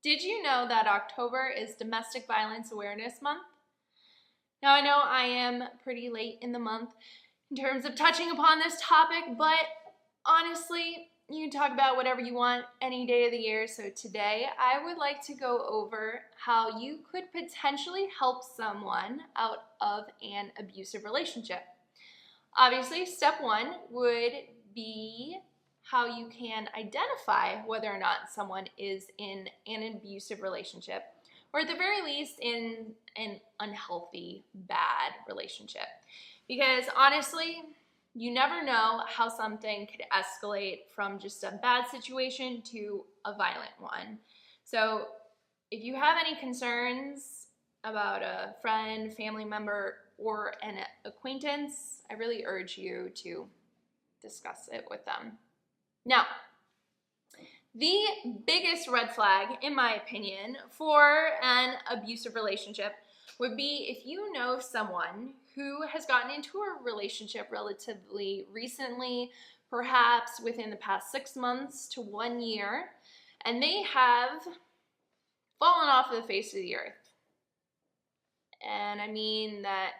Did you know that October is Domestic Violence Awareness Month? Now, I know I am pretty late in the month in terms of touching upon this topic, but honestly, you can talk about whatever you want any day of the year. So today, I would like to go over how you could potentially help someone out of an abusive relationship. Obviously, step one would be how you can identify whether or not someone is in an abusive relationship, or at the very least in an unhealthy, bad relationship. Because honestly, you never know how something could escalate from just a bad situation to a violent one. So if you have any concerns about a friend, family member, or an acquaintance, I really urge you to discuss it with them. Now, the biggest red flag, in my opinion, for an abusive relationship would be if you know someone who has gotten into a relationship relatively recently, perhaps within the past 6 months to 1 year, and they have fallen off of the face of the earth. And I mean that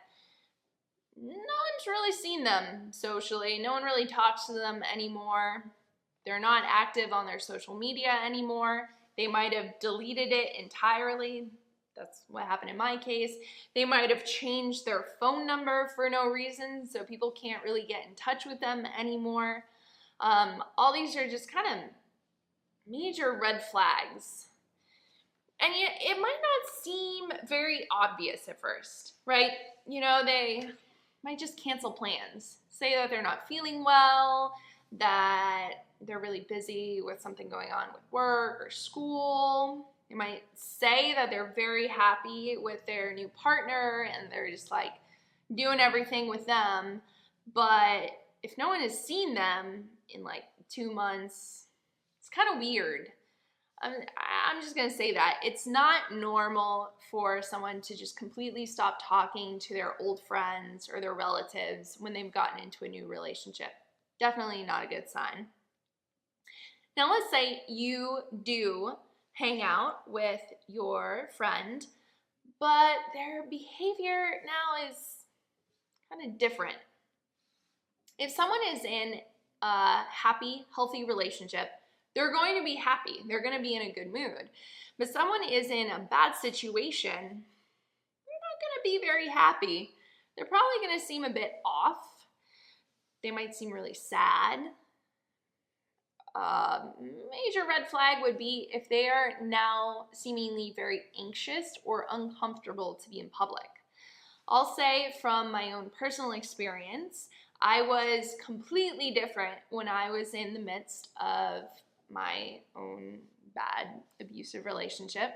no one's really seen them socially. No one really talks to them anymore. They're not active on their social media anymore. They might have deleted it entirely. That's what happened in my case. They might have changed their phone number for no reason, so people can't really get in touch with them anymore. All these are just kind of major red flags. And yet, it might not seem very obvious at first, right? They might just cancel plans. Say that they're not feeling well, that they're really busy with something going on with work or school. They might say that they're very happy with their new partner and they're just like doing everything with them. But if no one has seen them in like 2 months, it's kind of weird. I'm just going to say that. It's not normal for someone to just completely stop talking to their old friends or their relatives when they've gotten into a new relationship. Definitely not a good sign. Now, let's say you do hang out with your friend, but their behavior now is kind of different. If someone is in a happy, healthy relationship, they're going to be happy. They're going to be in a good mood. But someone is in a bad situation, they're not going to be very happy. They're probably going to seem a bit off. They might seem really sad. Major red flag would be if they are now seemingly very anxious or uncomfortable to be in public. I'll say from my own personal experience, I was completely different when I was in the midst of my own bad abusive relationship.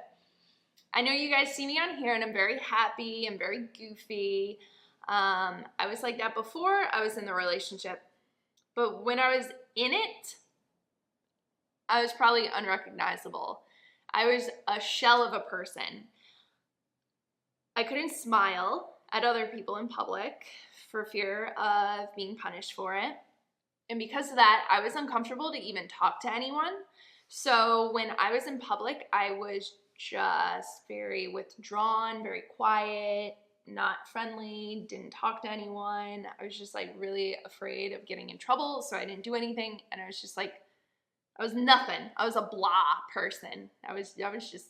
I know you guys see me on here and I'm very happy and very goofy. I was like that before I was in the relationship. But when I was in it, I was probably unrecognizable. I was a shell of a person. I couldn't smile at other people in public for fear of being punished for it. And because of that, I was uncomfortable to even talk to anyone. So when I was in public, I was just very withdrawn, very quiet, not friendly, didn't talk to anyone. I was just like really afraid of getting in trouble, so I didn't do anything. And I was just like, I was nothing. I was a blah person. I was just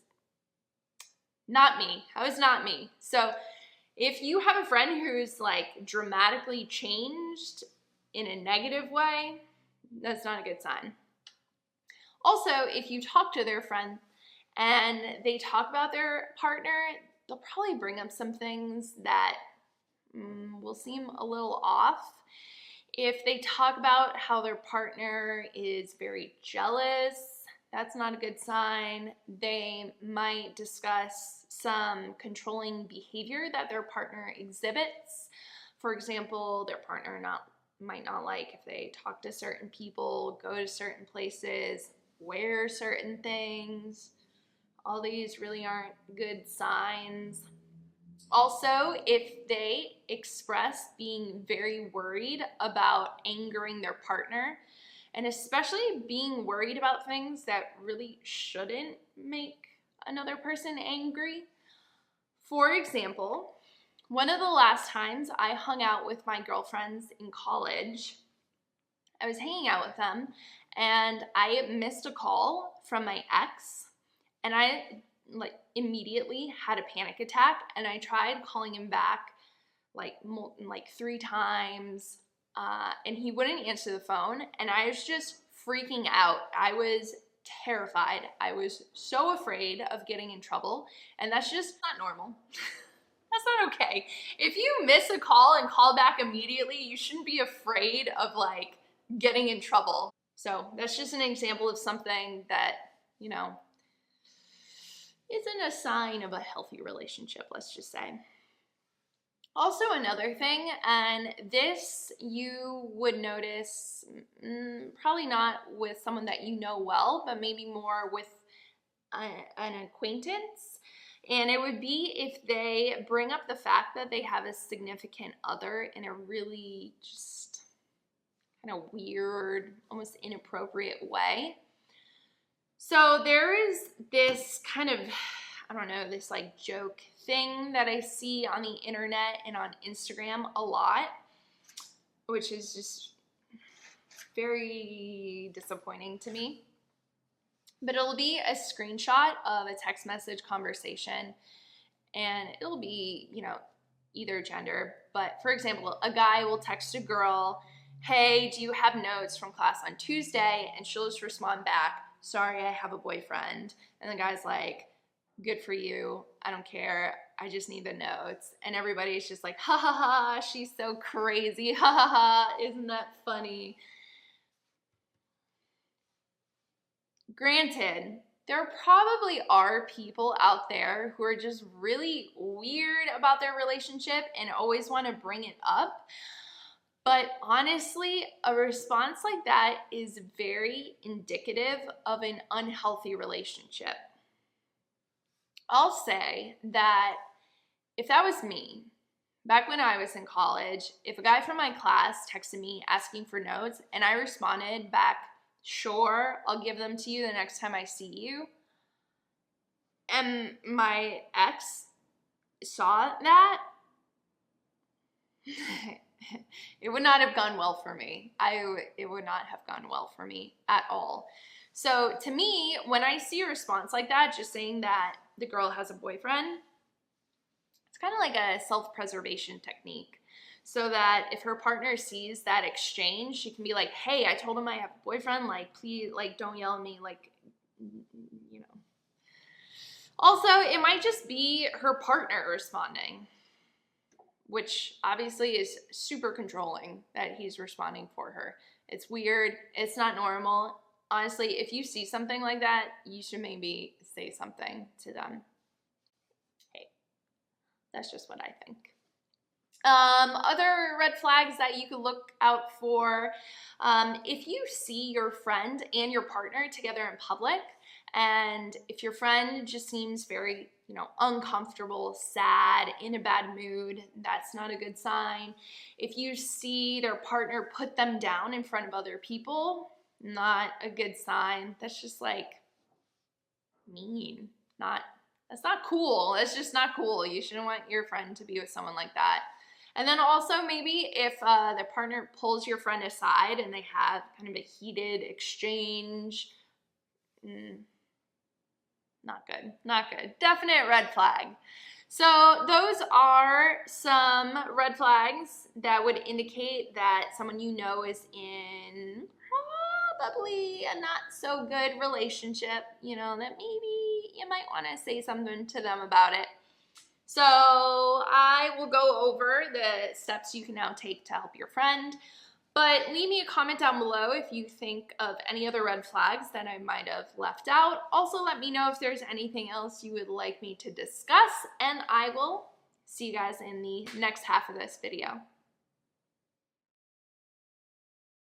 not me. I was not me. So if you have a friend who's like dramatically changed in a negative way, that's not a good sign. Also, if you talk to their friend and they talk about their partner, they'll probably bring up some things that will seem a little off. If they talk about how their partner is very jealous, that's not a good sign. They might discuss some controlling behavior that their partner exhibits. For example, their partner might not like if they talk to certain people, go to certain places, wear certain things. All these really aren't good signs. Also, if they express being very worried about angering their partner, and especially being worried about things that really shouldn't make another person angry. For example, one of the last times I hung out with my girlfriends in college, I was hanging out with them and I missed a call from my ex, and I like immediately had a panic attack, and I tried calling him back like 3 times, and he wouldn't answer the phone, and I was just freaking out. I was terrified. I was so afraid of getting in trouble, and that's just not normal. That's not okay. If you miss a call and call back immediately, you shouldn't be afraid of like getting in trouble. So that's just an example of something that, you know, isn't a sign of a healthy relationship, let's just say. Also, another thing, and this you would notice probably not with someone that you know well, but maybe more with an acquaintance, and it would be if they bring up the fact that they have a significant other in a really just kind of weird, almost inappropriate way. So there is this kind of, I don't know, this like joke thing that I see on the internet and on Instagram a lot, which is just very disappointing to me. But it'll be a screenshot of a text message conversation, and it'll be, you know, either gender. But for example, a guy will text a girl, "Hey, do you have notes from class on Tuesday?" And she'll just respond back, "Sorry, I have a boyfriend." And the guy's like, "Good for you. I don't care. I just need the notes." And everybody's just like, "Ha ha ha, she's so crazy. Ha ha ha, isn't that funny?" Granted, there probably are people out there who are just really weird about their relationship and always want to bring it up. But honestly, a response like that is very indicative of an unhealthy relationship. I'll say that if that was me, back when I was in college, if a guy from my class texted me asking for notes and I responded back, "Sure, I'll give them to you the next time I see you," and my ex saw that, it would not have gone well for me. It would not have gone well for me at all. So to me, when I see a response like that, just saying that the girl has a boyfriend, it's kind of like a self-preservation technique. So that if her partner sees that exchange, she can be like, "Hey, I told him I have a boyfriend. Like, please, like, don't yell at me. Like, you know." Also, it might just be her partner responding, which obviously is super controlling that he's responding for her. It's weird. It's not normal. Honestly, if you see something like that, you should maybe say something to them. Hey, that's just what I think. Other red flags that you could look out for, if you see your friend and your partner together in public, and if your friend just seems very, you know, uncomfortable, sad, in a bad mood, that's not a good sign. If you see their partner put them down in front of other people, not a good sign. That's just like mean. That's not cool. That's just not cool. You shouldn't want your friend to be with someone like that. And then also maybe if the partner pulls your friend aside and they have kind of a heated exchange, not good, not good. Definite red flag. So those are some red flags that would indicate that someone you know is in probably a not so good relationship, you know, that maybe you might want to say something to them about it. So I will go over the steps you can now take to help your friend, but leave me a comment down below if you think of any other red flags that I might have left out. Also, let me know if there's anything else you would like me to discuss, and I will see you guys in the next half of this video.